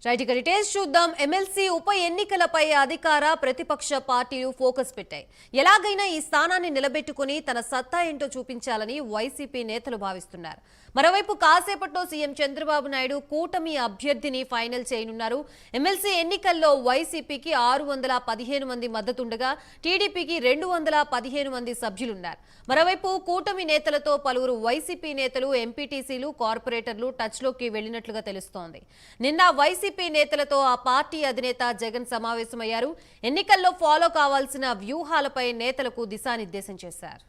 Right ఇక details చూద్దాం. MLC ఉప ఎన్నికలపై అధికార ప్రతిపక్ష పార్టీలు ఫోకస్ పెట్టాయి. ఎలాగైనా ఈ స్థానాన్ని నిలబెట్టుకుని తన సత్తా ఏంటో చూపించాలని వైసీపీ నేతలు భావిస్తున్నారు. మరోవైపు కాసేపట్లో సీఎం చంద్రబాబు నాయుడు కూటమి అభ్యర్థిని ఫైనల్ చేయనున్నారు. ఎమ్మెల్సీ ఎన్నికల్లో వైసీపీకి 615 మంది మద్దతుండగా టీడీపీకి 215 మంది సభ్యులున్నారు. మరోవైపు కూటమి నేతలతో పలువురు వైసీపీ నేతలు, ఎంపీటీసీలు, కార్పొరేటర్లు టచ్లోకి వెళ్లినట్లుగా తెలుస్తోంది. నిన్న వైసీపీ నేతలతో ఆ పార్టీ అధినేత జగన్ సమావేశమయ్యారు. ఎన్నికల్లో ఫాలో కావాల్సిన వ్యూహాలపై నేతలకు దిశానిర్దేశం చేశారు.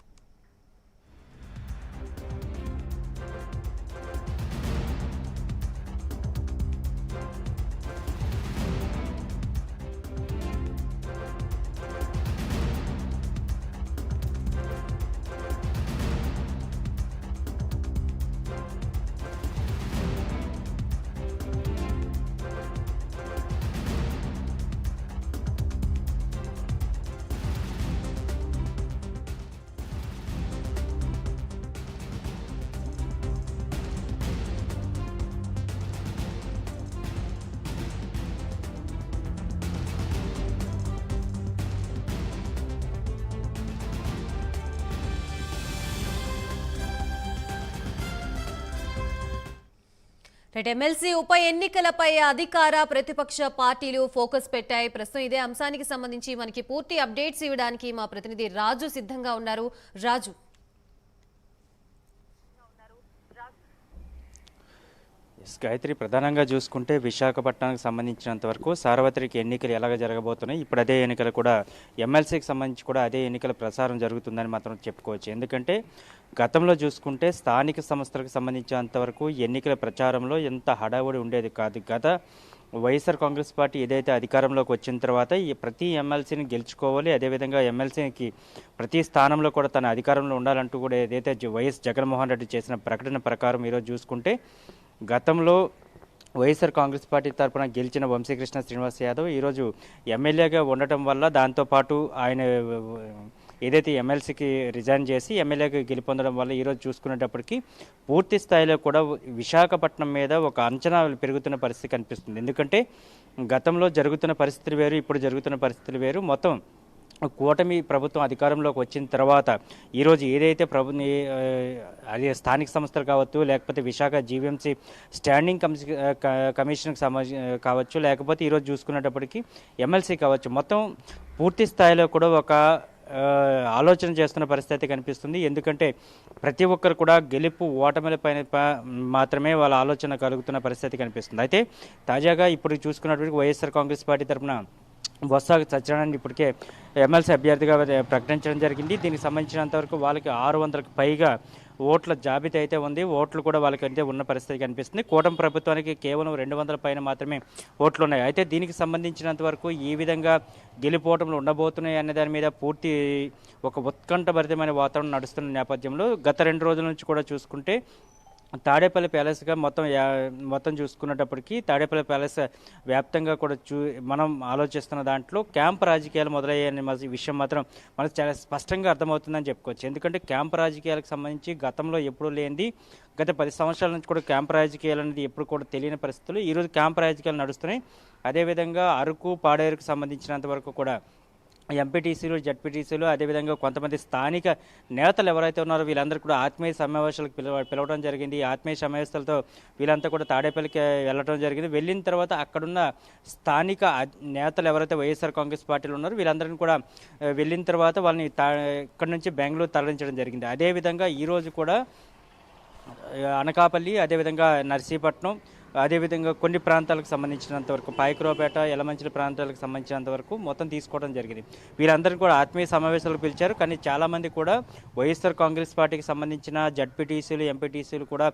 ఎమ్మెల్సీ ఉప ఎన్నికలపై అధికార ప్రతిపక్ష పార్టీలు ఫోకస్ పెట్టాయి. ప్రస్తుతం ఇదే అంశానికి సంబంధించి మనకి పూర్తి అప్డేట్స్ ఇవ్వడానికి మా ప్రతినిధి రాజు సిద్ధంగా ఉన్నారు. రాజు, గాయత్రి, ప్రధానంగా చూసుకుంటే విశాఖపట్నానికి సంబంధించినంత వరకు సార్వత్రిక ఎన్నికలు ఎలాగ జరగబోతున్నాయి. ఇప్పుడు అదే ఎన్నికలు కూడా ఎమ్మెల్సీకి సంబంధించి కూడా అదే ఎన్నికల ప్రసారం జరుగుతుందని మాత్రం చెప్పుకోవచ్చు. ఎందుకంటే గతంలో చూసుకుంటే స్థానిక సంస్థలకు సంబంధించినంత వరకు ఎన్నికల ప్రచారంలో ఎంత హడావుడి ఉండేది కాదు. గత వైఎస్ఆర్ కాంగ్రెస్ పార్టీ ఏదైతే అధికారంలోకి వచ్చిన తర్వాత ఈ ప్రతి ఎమ్మెల్సీని గెలుచుకోవాలి, అదేవిధంగా ఎమ్మెల్సీకి ప్రతి స్థానంలో కూడా తన అధికారంలో ఉండాలంటూ కూడా ఏదైతే వైఎస్ జగన్మోహన్ రెడ్డి చేసిన ప్రకటన ప్రకారం ఈరోజు చూసుకుంటే గతంలో వైఎస్ఆర్ కాంగ్రెస్ పార్టీ తరఫున గెలిచిన వంశీకృష్ణ శ్రీనివాస్ యాదవ్ ఈరోజు ఎమ్మెల్యేగా ఉండటం వల్ల దాంతోపాటు ఆయన ఏదైతే ఎమ్మెల్సీకి రిజైన్ చేసి ఎమ్మెల్యేగా గెలుపొందడం వల్ల ఈరోజు చూసుకునేటప్పటికీ పూర్తి స్థాయిలో కూడా విశాఖపట్నం మీద ఒక అంచనా పెరుగుతున్న పరిస్థితి కనిపిస్తుంది. ఎందుకంటే గతంలో జరుగుతున్న పరిస్థితులు వేరు, ఇప్పుడు జరుగుతున్న పరిస్థితులు వేరు. మొత్తం కూటమి ప్రభుత్వం అధికారంలోకి వచ్చిన తర్వాత ఈరోజు ఏదైతే అదే స్థానిక సంస్థలు కావచ్చు, లేకపోతే విశాఖ జీవీఎంసీ స్టాండింగ్ కమిషన్కి కావచ్చు, లేకపోతే ఈరోజు చూసుకునేటప్పటికీ ఎమ్మెల్సీ కావచ్చు, మొత్తం పూర్తి స్థాయిలో కూడా ఒక ఆలోచన చేస్తున్న పరిస్థితి కనిపిస్తుంది. ఎందుకంటే ప్రతి ఒక్కరు కూడా గెలుపు ఓటమిల పైన మాత్రమే వాళ్ళ ఆలోచన కలుగుతున్న పరిస్థితి కనిపిస్తుంది. అయితే తాజాగా ఇప్పుడు చూసుకున్నప్పటికీ వైఎస్ఆర్ కాంగ్రెస్ పార్టీ తరఫున బొత్స సత్యనారాయణ ఇప్పటికే ఎమ్మెల్సీ అభ్యర్థిగా ప్రకటించడం జరిగింది. దీనికి సంబంధించినంత వరకు వాళ్ళకి 600కు పైగా ఓట్ల జాబితా అయితే ఉంది. ఓట్లు కూడా వాళ్ళకైతే ఉన్న పరిస్థితి కనిపిస్తుంది. కూటమి ప్రభుత్వానికి కేవలం 200 పైన మాత్రమే ఓట్లు ఉన్నాయి. అయితే దీనికి సంబంధించినంత వరకు ఈ విధంగా గెలుపోవటంలో ఉండబోతున్నాయి అనే దాని మీద పూర్తి ఒక ఉత్కంఠభరితమైన వాతావరణం నడుస్తున్న నేపథ్యంలో గత 2 రోజుల నుంచి కూడా చూసుకుంటే తాడేపల్లి ప్యాలెస్గా మొత్తం చూసుకున్నప్పటికీ తాడేపల్లి ప్యాలెస్ వ్యాప్తంగా కూడా మనం ఆలోచిస్తున్న దాంట్లో క్యాంప్ రాజకీయాలు మొదలయ్యాయనే విషయం మాత్రం మనకు చాలా స్పష్టంగా అర్థమవుతుందని చెప్పుకోవచ్చు. ఎందుకంటే క్యాంప్ రాజకీయాలకు సంబంధించి గతంలో ఎప్పుడూ లేనిది, గత 10 సంవత్సరాల నుంచి కూడా క్యాంప్ రాజకీయాలు అనేది ఎప్పుడు కూడా తెలియని పరిస్థితులు ఈరోజు క్యాంప్ రాజకీయాలు నడుస్తున్నాయి. అదేవిధంగా అరకు, పాడేరుకు సంబంధించినంత వరకు కూడా ఎంపీటీసీలు, జడ్పీటీసీలు, అదేవిధంగా కొంతమంది స్థానిక నేతలు ఎవరైతే ఉన్నారో వీళ్ళందరూ కూడా ఆత్మీయ సమావేశాలకు పిలవడం జరిగింది. ఆత్మీయ సమావేశాలతో వీళ్ళంతా కూడా తాడేపల్లికి వెళ్ళడం జరిగింది. వెళ్ళిన తర్వాత అక్కడున్న స్థానిక నేతలు ఎవరైతే వైఎస్ఆర్ కాంగ్రెస్ పార్టీలో ఉన్నారో వీళ్ళందరినీ కూడా వెళ్ళిన తర్వాత వాళ్ళని ఇక్కడ నుంచి బెంగళూరు తరలించడం జరిగింది. అదేవిధంగా ఈరోజు కూడా అనకాపల్లి, అదేవిధంగా నర్సీపట్నం, అదేవిధంగా కొన్ని ప్రాంతాలకు సంబంధించినంత వరకు పాయకరావుపేట, యలమంచిలి ప్రాంతాలకు సంబంధించినంత వరకు మొత్తం తీసుకోవడం జరిగింది. వీరందరినీ కూడా ఆత్మీయ సమావేశాలకు పిలిచారు. కానీ చాలామంది కూడా వైఎస్ఆర్ కాంగ్రెస్ పార్టీకి సంబంధించిన జడ్పీటీసీలు, ఎంపీటీసీలు కూడా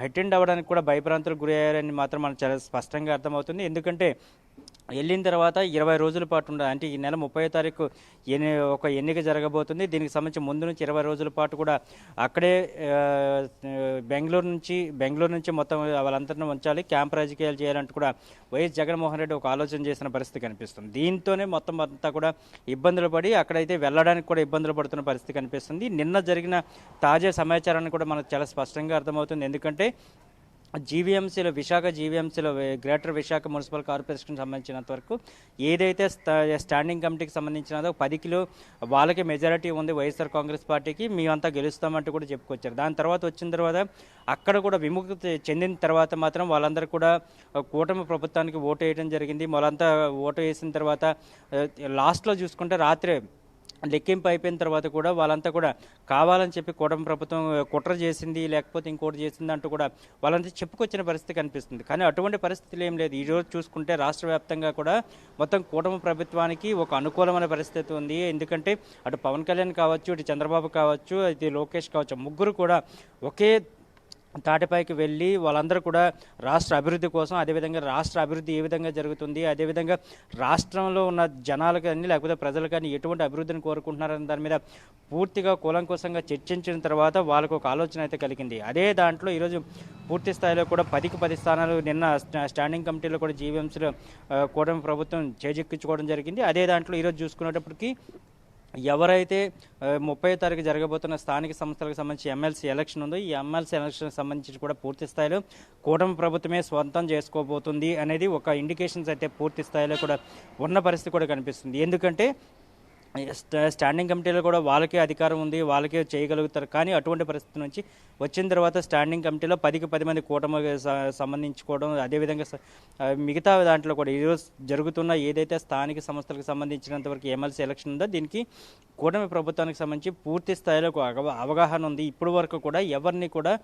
అటెండ్ అవ్వడానికి కూడా భయభ్రాంతులకు గురయ్యారని మాత్రం మనకు చాలా స్పష్టంగా అర్థమవుతుంది. ఎందుకంటే వెళ్ళిన తర్వాత 20 రోజుల పాటు ఉండాలి. అంటే ఈ నెల 30వ తారీఖు ఒక ఎన్నిక జరగబోతుంది. దీనికి సంబంధించి ముందు నుంచి 20 రోజుల పాటు కూడా అక్కడే బెంగళూరు నుంచి మొత్తం వాళ్ళందరినీ ఉంచాలి, క్యాంప్ రాజకీయాలు చేయాలంటూ కూడా వైఎస్ జగన్మోహన్ రెడ్డి ఒక ఆలోచన చేసిన పరిస్థితి కనిపిస్తుంది. దీంతోనే మొత్తం అంతా కూడా ఇబ్బందులు పడి అక్కడైతే వెళ్ళడానికి కూడా ఇబ్బందులు పడుతున్న పరిస్థితి కనిపిస్తుంది. నిన్న జరిగిన తాజా సమాచారాన్ని కూడా మనకు చాలా స్పష్టంగా అర్థమవుతుంది. ఎందుకంటే జీవీఎంసీలో విశాఖ జీవీఎంసీలో గ్రేటర్ విశాఖ మున్సిపల్ కార్పొరేషన్కి సంబంధించినంత వరకు ఏదైతే స్టాండింగ్ కమిటీకి సంబంధించినదో 10 కిలో వాళ్ళకి మెజారిటీ ఉంది వైఎస్ఆర్ కాంగ్రెస్ పార్టీకి, మేమంతా గెలుస్తామంటూ కూడా చెప్పుకొచ్చారు. దాని తర్వాత వచ్చిన తర్వాత అక్కడ కూడా విముక్తి చెందిన తర్వాత మాత్రం వాళ్ళందరూ కూడా కూటమి ప్రభుత్వానికి ఓటు వేయడం జరిగింది. వాళ్ళంతా ఓటు వేసిన తర్వాత లాస్ట్లో చూసుకుంటే రాత్రే లెక్కింపు అయిపోయిన తర్వాత కూడా వాళ్ళంతా కూడా కావాలని చెప్పి కూటమి ప్రభుత్వం కుట్ర చేసింది, లేకపోతే ఇంకోటి చేసింది అంటూ కూడా వాళ్ళంతా చెప్పుకొచ్చిన పరిస్థితి కనిపిస్తుంది. కానీ అటువంటి పరిస్థితులు ఏం లేదు. ఈరోజు చూసుకుంటే రాష్ట్ర వ్యాప్తంగా కూడా మొత్తం కూటమి ప్రభుత్వానికి ఒక అనుకూలమైన పరిస్థితి ఉంది. ఎందుకంటే అటు పవన్ కళ్యాణ్ కావచ్చు, ఇటు చంద్రబాబు కావచ్చు, ఇటు లోకేష్ కావచ్చు, ముగ్గురు కూడా ఒకే తాటిపైకి వెళ్ళి వాళ్ళందరూ కూడా రాష్ట్ర అభివృద్ధి కోసం, అదేవిధంగా రాష్ట్ర అభివృద్ధి ఏ విధంగా జరుగుతుంది, అదేవిధంగా రాష్ట్రంలో ఉన్న జనాలకు కానీ లేకపోతే ప్రజలు కానీ ఎటువంటి అభివృద్ధిని కోరుకుంటున్నారని దాని మీద పూర్తిగా కూలంకోసంగా చర్చించిన తర్వాత వాళ్ళకు ఒక ఆలోచన అయితే కలిగింది. అదే దాంట్లో ఈరోజు పూర్తి స్థాయిలో కూడా 10కి 10 స్థానాలు నిన్న స్టాండింగ్ కమిటీలో కూడా జీవీఎంసీలో కూటమి ప్రభుత్వం చేజెక్కించుకోవడం జరిగింది. అదే దాంట్లో ఈరోజు చూసుకునేటప్పటికి ఎవరైతే 30వ తారీఖు జరగబోతున్న స్థానిక సంస్థలకు సంబంధించి ఎమ్మెల్సీ ఎలక్షన్ ఉందో, ఈ ఎమ్మెల్సీ ఎలక్షన్కి సంబంధించి కూడా పూర్తి స్థాయిలో కూటమి ప్రభుత్వమే స్వంతం చేసుకోబోతుంది అనేది ఒక ఇండికేషన్స్ అయితే పూర్తి స్థాయిలో కూడా ఉన్న పరిస్థితి కూడా కనిపిస్తుంది. ఎందుకంటే స్టాండింగ్ కమిటీలో కూడా వాళ్ళకే అధికారం ఉంది, వాళ్ళకే చేయగలుగుతారు. కానీ అటువంటి పరిస్థితి నుంచి వచ్చిన తర్వాత స్టాండింగ్ కమిటీలో 10కి 10 మంది కూటమికి సంబంధించుకోవడం, అదేవిధంగా మిగతా దాంట్లో కూడా ఈరోజు జరుగుతున్న ఏదైతే స్థానిక సంస్థలకు సంబంధించినంత వరకు ఎమ్మెల్సీ ఎలక్షన్ ఉందో దీనికి కూటమి ప్రభుత్వానికి సంబంధించి పూర్తి స్థాయిలో అవగాహన ఉంది. ఇప్పటి వరకు కూడా ఎవరిని కూడా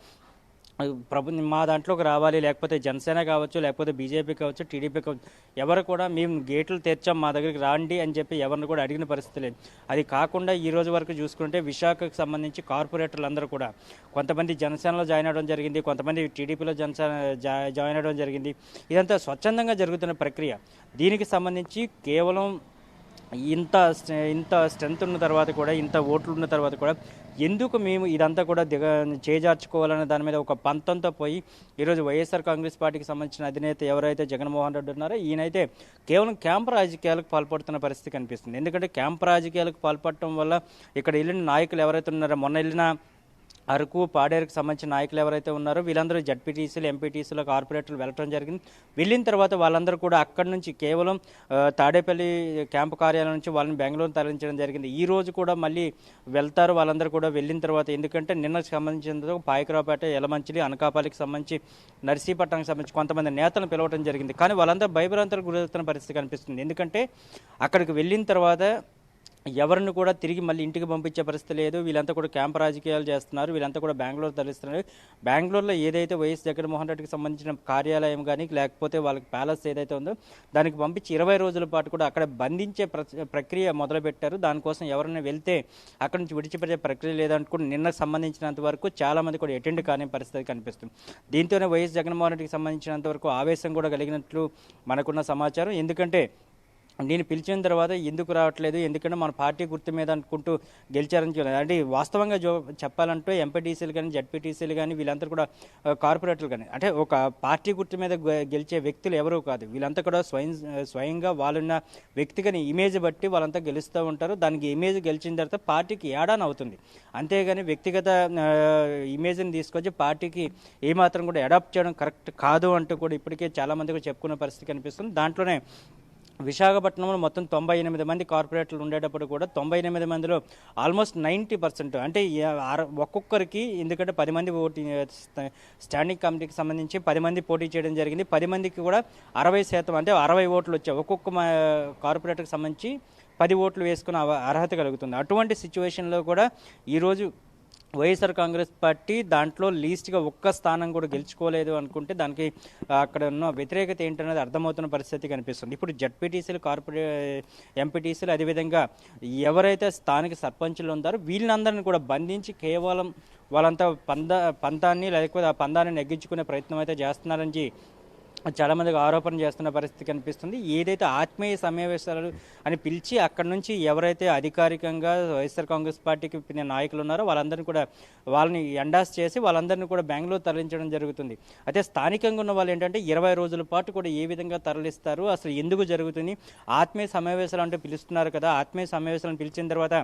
మా దాంట్లోకి రావాలి, లేకపోతే జనసేన కావచ్చు, లేకపోతే బీజేపీ కావచ్చు, టీడీపీ కావచ్చు, ఎవరు కూడా మేము గేట్లు తెచ్చాం మా దగ్గరికి రాండి అని చెప్పి ఎవరిని కూడా అడిగిన పరిస్థితి లేదు. అది కాకుండా ఈ రోజు వరకు చూసుకుంటే విశాఖకు సంబంధించి కార్పొరేటర్లు అందరూ కూడా కొంతమంది జనసేనలో జాయిన్ అవ్వడం జరిగింది, కొంతమంది టీడీపీలో జాయిన్ అవ్వడం జరిగింది. ఇదంతా స్వచ్ఛందంగా జరుగుతున్న ప్రక్రియ. దీనికి సంబంధించి కేవలం ఇంత స్ట్రెంత్ ఉన్న తర్వాత కూడా, ఇంత ఓట్లు ఉన్న తర్వాత కూడా ఎందుకు మేము ఇదంతా కూడా చేజార్చుకోవాలనే దాని మీద ఒక పంతంతో పోయి ఈరోజు వైఎస్ఆర్ కాంగ్రెస్ పార్టీకి సంబంధించిన అధినేత ఎవరైతే జగన్మోహన్ రెడ్డి ఉన్నారో ఈయనైతే కేవలం క్యాంప్ రాజకీయాలకు పాల్పడుతున్న పరిస్థితి కనిపిస్తుంది. ఎందుకంటే క్యాంప్ రాజకీయాలకు పాల్పడటం వల్ల ఇక్కడ వెళ్ళిన నాయకులు ఎవరైతే ఉన్నారో, మొన్న వెళ్ళిన అరకు పాడేరుకు సంబంధించిన నాయకులు ఎవరైతే ఉన్నారో వీళ్ళందరూ జడ్పీటీసీలు, ఎంపీటీసీలు, కార్పొరేటర్లు వెళ్ళటం జరిగింది. వెళ్ళిన తర్వాత వాళ్ళందరూ కూడా అక్కడి నుంచి కేవలం తాడేపల్లి క్యాంపు కార్యాలయం నుంచి వాళ్ళని బెంగళూరు తరలించడం జరిగింది. ఈ రోజు కూడా మళ్ళీ వెళ్తారు వాళ్ళందరూ కూడా. వెళ్ళిన తర్వాత ఎందుకంటే నిన్నకు సంబంధించిన పాయకరావుపేట, యలమంచిలి, అనకాపల్లికి సంబంధించి, నర్సీపట్నానికి సంబంధించి కొంతమంది నేతలను పిలవడం జరిగింది. కానీ వాళ్ళందరూ భయభ్రాంతులకు గురవుతున్న పరిస్థితి కనిపిస్తుంది. ఎందుకంటే అక్కడికి వెళ్ళిన తర్వాత ఎవరిని కూడా తిరిగి మళ్ళీ ఇంటికి పంపించే పరిస్థితి లేదు. వీళ్ళంతా కూడా క్యాంప్ రాజకీయాలు చేస్తున్నారు, వీళ్ళంతా కూడా బెంగళూరు తరలిస్తున్నారు. బెంగళూరులో ఏదైతే వైఎస్ జగన్మోహన్ రెడ్డికి సంబంధించిన కార్యాలయం కానీ లేకపోతే వాళ్ళకి ప్యాలెస్ ఏదైతే ఉందో దానికి పంపించి 20 రోజుల పాటు కూడా అక్కడ బంధించే ప్రక్రియ మొదలుపెట్టారు. దానికోసం ఎవరైనా వెళ్తే అక్కడి నుంచి విడిచిపెట్టే ప్రక్రియ లేదనుకుంటే నిన్నకు సంబంధించినంత వరకు చాలామంది కూడా అటెండ్ కాని పరిస్థితి కనిపిస్తుంది. దీంతోనే వైఎస్ జగన్మోహన్ రెడ్డికి సంబంధించినంత వరకు ఆవేశం కూడా కలిగినట్లు మనకున్న సమాచారం. ఎందుకంటే నేను పిలిచిన తర్వాత ఎందుకు రావట్లేదు, ఎందుకంటే మన పార్టీ గుర్తు మీద అనుకుంటూ గెలిచారని చూడాలి. అంటే వాస్తవంగా చెప్పాలంటే ఎంపీటీసీలు కానీ, జడ్పీటీసీలు కానీ వీళ్ళంతా కూడా కార్పొరేటర్లు కానీ అంటే ఒక పార్టీ గుర్తు మీద గెలిచే వ్యక్తులు ఎవరూ కాదు. వీళ్ళంతా కూడా స్వయంగా వాళ్ళున్న వ్యక్తిగత ఇమేజ్ బట్టి వాళ్ళంతా గెలుస్తూ ఉంటారు. దానికి ఇమేజ్ గెలిచిన తర్వాత పార్టీకి ఏడాన్ అవుతుంది. అంతేగాని వ్యక్తిగత ఇమేజ్ని తీసుకొచ్చి పార్టీకి ఏమాత్రం కూడా అడాప్ట్ చేయడం కరెక్ట్ కాదు అంటూ కూడా ఇప్పటికే చాలామంది కూడా చెప్పుకున్న పరిస్థితి కనిపిస్తుంది. దాంట్లోనే విశాఖపట్నంలో మొత్తం 98 మంది కార్పొరేటర్లు ఉండేటప్పుడు కూడా 98 మందిలో ఆల్మోస్ట్ 90% అంటే ఒక్కొక్కరికి, ఎందుకంటే 10 మంది స్టాండింగ్ కమిటీకి సంబంధించి 10 మంది పోటీ చేయడం జరిగింది. 10 మందికి కూడా 60% అంటే 60 ఓట్లు వచ్చాయి. ఒక్కొక్క కార్పొరేటర్కి సంబంధించి 10 ఓట్లు వేసుకున్న అర్హత కలుగుతుంది. అటువంటి సిచ్యువేషన్లో కూడా ఈరోజు వైఎస్ఆర్ కాంగ్రెస్ పార్టీ దాంట్లో లీస్ట్గా ఒక్క స్థానం కూడా గెలుచుకోలేదు అనుకుంటే దానికి అక్కడ ఉన్న వ్యతిరేకత ఏంటనేది అర్థమవుతున్న పరిస్థితి కనిపిస్తుంది. ఇప్పుడు జడ్పీటీసీలు, ఎంపీటీసీలు, అదేవిధంగా ఎవరైతే స్థానిక సర్పంచులు ఉన్నారో వీళ్ళందరినీ కూడా బంధించి కేవలం వాళ్ళంతా పంతాన్ని లేకపోతే ఆ పందాన్ని నెగ్గించుకునే ప్రయత్నం అయితే చేస్తున్నారని చాలామందికి ఆరోపణ చేస్తున్న పరిస్థితి కనిపిస్తుంది. ఏదైతే ఆత్మీయ సమావేశాలు అని పిలిచి అక్కడి నుంచి ఎవరైతే అధికారికంగా వైఎస్ఆర్ కాంగ్రెస్ పార్టీకి నాయకులు ఉన్నారో వాళ్ళని ఎండాస్ చేసి వాళ్ళందరినీ కూడా బెంగళూరు తరలించడం జరుగుతుంది. అయితే స్థానికంగా ఉన్న వాళ్ళు ఏంటంటే 20 రోజుల పాటు కూడా ఏ విధంగా తరలిస్తారు, అసలు ఎందుకు జరుగుతుంది, ఆత్మీయ సమావేశాలు అంటే పిలుస్తున్నారు కదా, ఆత్మీయ సమావేశాలను పిలిచిన తర్వాత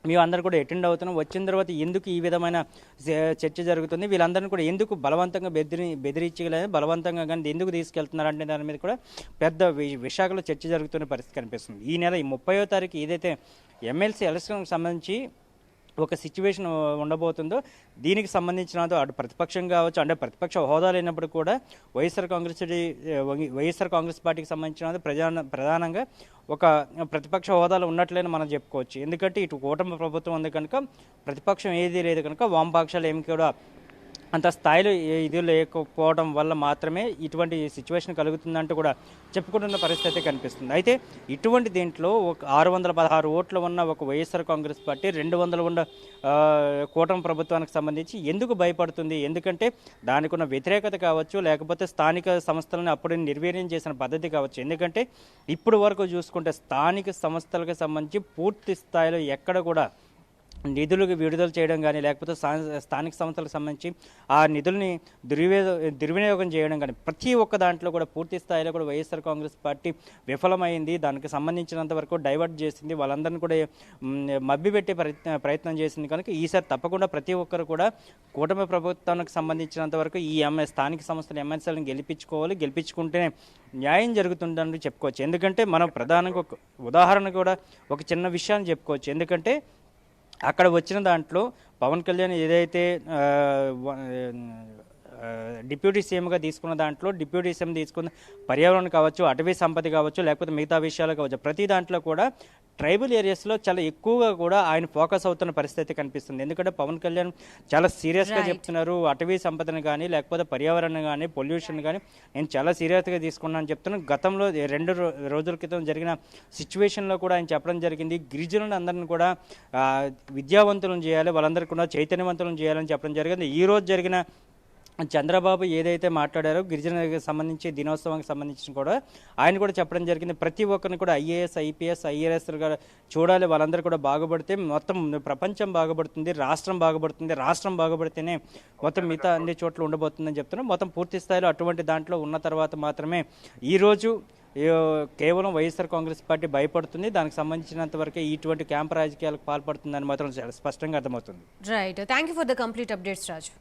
మేము అందరూ కూడా అటెండ్ అవుతున్నాం. వచ్చిన తర్వాత ఎందుకు ఈ విధమైన చర్చ జరుగుతుంది, వీళ్ళందరినీ కూడా ఎందుకు బలవంతంగా బెదిరించగలేదు, బలవంతంగా కానీ ఎందుకు తీసుకెళ్తున్నారు అంటే దాని మీద కూడా పెద్ద విశాఖలో చర్చ జరుగుతున్న పరిస్థితి కనిపిస్తుంది. ఈ నెల 30వ తారీఖు ఏదైతే ఎమ్మెల్సీ ఎలక్షన్కి సంబంధించి ఒక సిచ్యువేషన్ ఉండబోతుందో దీనికి సంబంధించిన అటు ప్రతిపక్షం కావచ్చు, అంటే ప్రతిపక్ష హోదా లేనప్పుడు కూడా వైఎస్ఆర్ కాంగ్రెస్ పార్టీకి సంబంధించిన ప్రధానంగా ఒక ప్రతిపక్ష హోదాలో ఉన్నట్లేని మనం చెప్పుకోవచ్చు. ఎందుకంటే ఇటు కూటమి ప్రభుత్వం ఉంది కనుక ప్రతిపక్షం ఏది లేదు కనుక వామపక్షాలు ఏమి కూడా అంత స్థాయిలో ఇది లేకపోవడం వల్ల మాత్రమే ఇటువంటి సిచ్యువేషన్ కలుగుతుందంటూ కూడా చెప్పుకుంటున్న పరిస్థితి కనిపిస్తుంది. అయితే ఇటువంటి దీంట్లో ఒక 616 ఓట్లు ఉన్న ఒక వైఎస్ఆర్ కాంగ్రెస్ పార్టీ 200 ఉన్న కూటమి ప్రభుత్వానికి సంబంధించి ఎందుకు భయపడుతుంది? ఎందుకంటే దానికి ఉన్న వ్యతిరేకత కావచ్చు, లేకపోతే స్థానిక సంస్థలను అప్పుడు నిర్వీర్యం చేసిన పద్ధతి కావచ్చు. ఎందుకంటే ఇప్పుడు వరకు చూసుకుంటే స్థానిక సంస్థలకు సంబంధించి పూర్తి స్థాయిలో ఎక్కడ కూడా నిధులకు విడుదల చేయడం కానీ, లేకపోతే స్థానిక సంస్థలకు సంబంధించి ఆ నిధుల్ని దుర్వినియోగం చేయడం కానీ ప్రతి ఒక్క దాంట్లో కూడా పూర్తి స్థాయిలో కూడా వైఎస్ఆర్ కాంగ్రెస్ పార్టీ విఫలమైంది. దానికి సంబంధించినంత వరకు డైవర్ట్ చేసింది, వాళ్ళందరినీ కూడా మభ్యపెట్టే ప్రయత్నం చేసింది. కనుక ఈసారి తప్పకుండా ప్రతి ఒక్కరు కూడా కూటమి ప్రభుత్వానికి సంబంధించినంత వరకు ఈ స్థానిక సంస్థల ఎమ్మెల్సీలను గెలిపించుకోవాలి. గెలిపించుకుంటేనే న్యాయం జరుగుతుందని చెప్పుకోవచ్చు. ఎందుకంటే మనం ప్రధానంగా ఒక ఉదాహరణ కూడా ఒక చిన్న విషయాన్ని చెప్పుకోవచ్చు. ఎందుకంటే అక్కడ వచ్చిన దాంట్లో పవన్ కళ్యాణ్ ఏదైతే డిప్యూటీ సీఎంగా తీసుకున్న దాంట్లో డిప్యూటీ సీఎం తీసుకున్న పర్యావరణం కావచ్చు, అటవీ సంపద కావచ్చు, లేకపోతే మిగతా విషయాలు కావచ్చు, ప్రతి దాంట్లో కూడా ట్రైబల్ ఏరియాస్లో చాలా ఎక్కువగా కూడా ఆయన ఫోకస్ అవుతున్న పరిస్థితి కనిపిస్తుంది. ఎందుకంటే పవన్ కళ్యాణ్ చాలా సీరియస్గా చెప్తున్నారు, అటవీ సంపదను కానీ, లేకపోతే పర్యావరణం కానీ, పొల్యూషన్ కానీ నేను చాలా సీరియస్గా తీసుకున్నాను చెప్తున్నాను. గతంలో 2 రోజుల క్రితం జరిగిన సిచ్యువేషన్లో కూడా ఆయన చెప్పడం జరిగింది, గిరిజనులను అందరిని కూడా విద్యావంతులను చేయాలి, వాళ్ళందరికీ కూడా చైతన్యవంతులను చేయాలని చెప్పడం జరిగింది. ఈ రోజు జరిగిన చంద్రబాబు ఏదైతే మాట్లాడారో గిరిజనులకు సంబంధించి దినోత్సవానికి సంబంధించి కూడా ఆయన కూడా చెప్పడం జరిగింది, ప్రతి ఒక్కరిని కూడా ఐఏఎస్, ఐపీఎస్, ఐఆర్ఎస్గా చూడాలి, వాళ్ళందరూ కూడా బాగుపడితే మొత్తం ప్రపంచం బాగుపడుతుంది, రాష్ట్రం బాగుపడుతుంది, రాష్ట్రం బాగుపడితేనే మొత్తం మిగతా అన్ని చోట్ల ఉండబోతుందని చెప్తున్నాం. మొత్తం పూర్తి స్థాయిలో అటువంటి దాంట్లో ఉన్న తర్వాత మాత్రమే ఈరోజు కేవలం వైఎస్ఆర్ కాంగ్రెస్ పార్టీ భయపడుతుంది, దానికి సంబంధించినంత వరకే ఇటువంటి క్యాంప్ రాజకీయాలకు పాల్పడుతుందని మాత్రం స్పష్టంగా అర్థమవుతుంది. Right, thank you for the complete updates Raju.